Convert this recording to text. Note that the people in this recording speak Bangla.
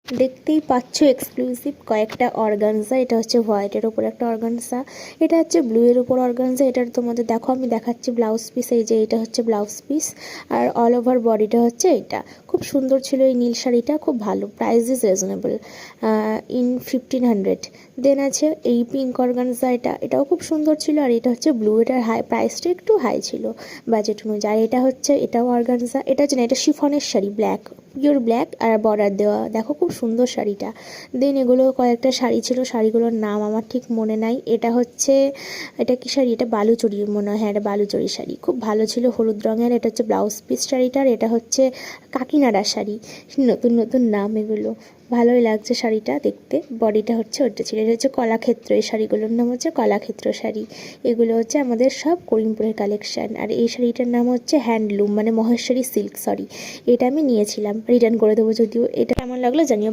দেখতেই পাচ্ছ এক্সক্লুসিভ কয়েকটা অর্গানজা। এটা হচ্ছে হোয়াইটের ওপর একটা অর্গানজা, এটা হচ্ছে ব্লু এর উপর অর্গানজা। এটার তোমাদের দেখো আমি দেখাচ্ছি ব্লাউজ পিস, এই যে এটা হচ্ছে ব্লাউজ পিস, আর অল ওভার বডিটা হচ্ছে এটা। খুব সুন্দর ছিল এই নীল শাড়িটা, খুব ভালো, প্রাইস ইজ রিজনেবল ইন 1500। দেন আছে এই পিঙ্ক অর্গানজা, এটাও খুব সুন্দর ছিল, আর এটা হচ্ছে ব্লু, এটার প্রাইসটা একটু হাই ছিল বাজেট অনুযায়ী। এটা হচ্ছে এটাও অর্গানজা, এটা হচ্ছে না, এটা শিফনের শাড়ি, ব্ল্যাক, পিওর ব্ল্যাক আর বর্ডার দেওয়া, দেখো খুব সুন্দর শাড়িটা। দেন এগুলো কয়েকটা শাড়ি ছিল, শাড়িগুলোর নাম আমার ঠিক মনে নাই। এটা হচ্ছে, এটা কি শাড়ি, এটা বালুচরী মনে হয়, হ্যাঁ এটা বালুচরী শাড়ি, খুব ভালো ছিল, হলুদ রঙের। এটা হচ্ছে ব্লাউজ পিস শাড়িটার, এটা হচ্ছে কাকিনাড়া শাড়ি, নতুন নতুন নাম এগুলো, ভালোই লাগছে শাড়িটা দেখতে। বডিটা হচ্ছে ওটা ছিল, এটা হচ্ছে কলাক্ষেত্র, এই শাড়িগুলোর নাম হচ্ছে কলাক্ষেত্র শাড়ি। এগুলো হচ্ছে আমাদের সব করিমপুরের কালেকশান। আর এই শাড়িটার নাম হচ্ছে হ্যান্ডলুম, মানে মহেশ্বরী সিল্ক, সরি, এটা আমি নিয়েছিলাম, রিটার্ন করে দেবো যদিও। এটা কেমন লাগলো জানিও।